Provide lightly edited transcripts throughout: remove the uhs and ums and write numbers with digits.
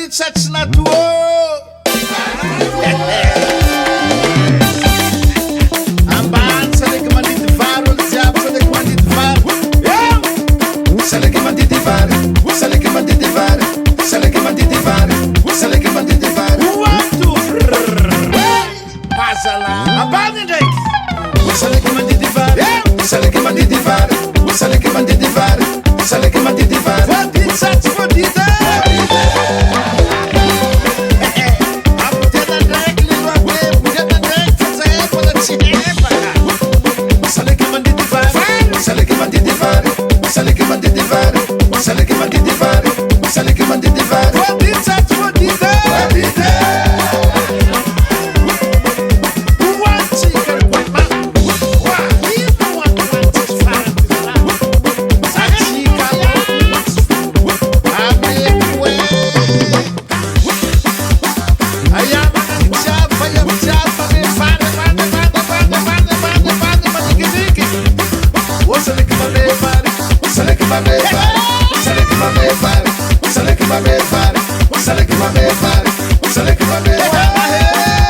manditsa tsy nato ambany saleky mandity vary olo jiaby saleky mandity vary Saleky mandity vary, saleky mandity vary, saleky mandity vary, saleky mandity vary. oato pazala ambany ndraiky Saleky mandity vary, saleky mandity vary, saleky mandity vary, saleky mandity vary. foditsa tsy fodita ampotena ndraiky lelo hoe potena ndraiky fa zay kola tsy efaka Saleky mandity vary, saleky mandity vary, saleky mandity vary, saleky mandity vary, saleky mandity vary. foditsa tsy fodita Saleky mandity vary, saleky mandity vary, saleky mandity vary, saleky mandity vary, saleky mandity vary.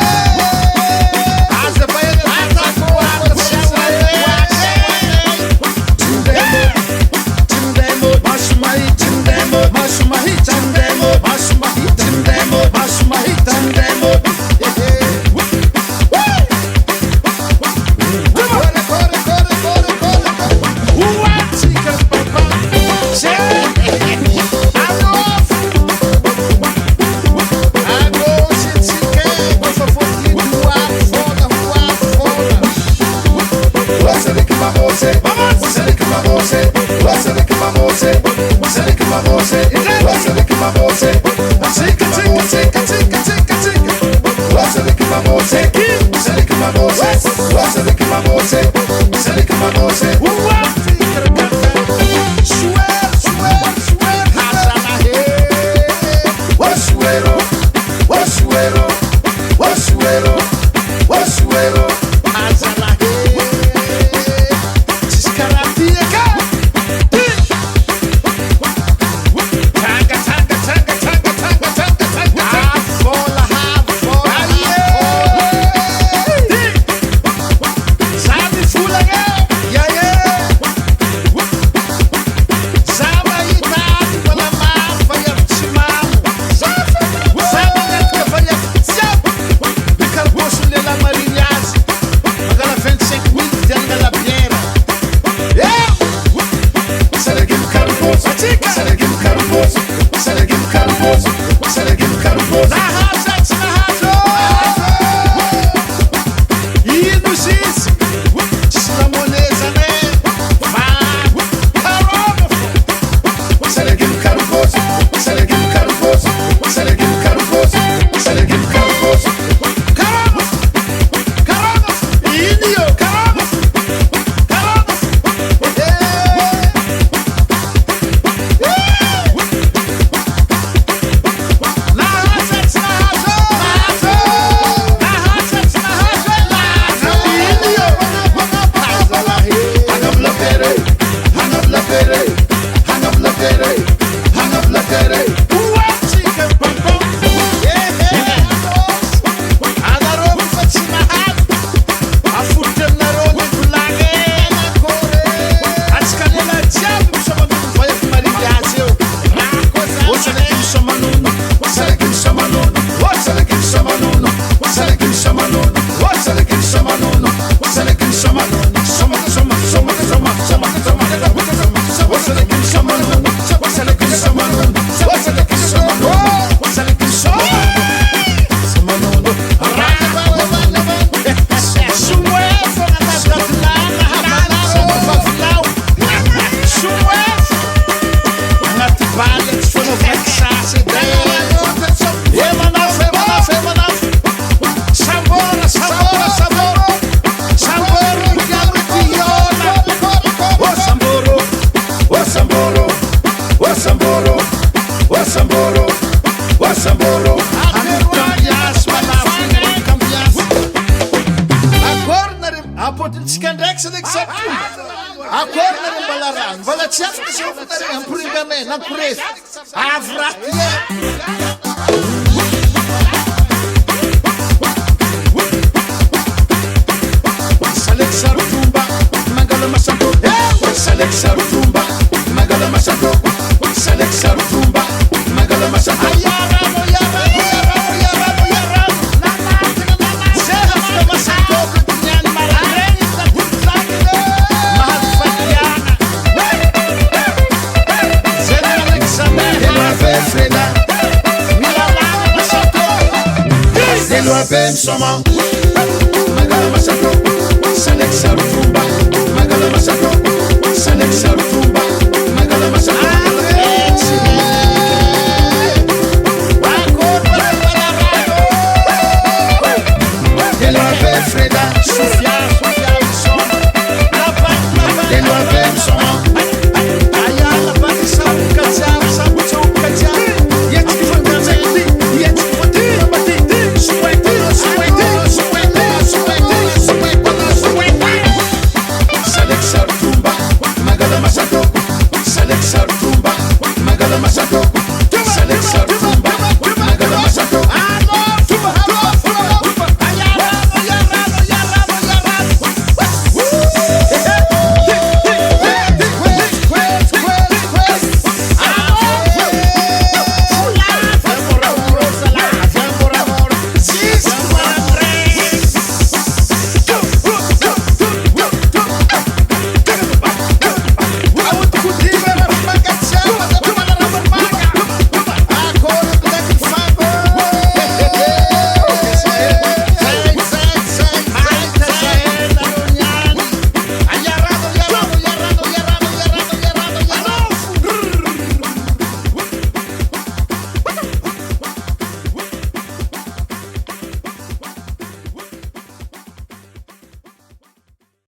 apotintsika ndraiky saleky sa akory nare mbala rano mbala tsy afaka sa ampiringanay nakoresa avy raha ty Salek Sarutumba, Magala Masako. Salek Sarutumba, Magala Masako. Salek Sarutumba, Magala Masako. Ayaramo, yaramo, yaramo, yaramo, yaramo. Serra Masako, Nyan Mararene, Mahal Fatiana. Zena Alexander, Elwape Freda, Milana Masako. Elwape Msoma, Magala Masako. Salek Sarutumba, Magala Masako. Salek Sarutumba, Magala Masako. Wakor, Elwape Freda, Sufyan.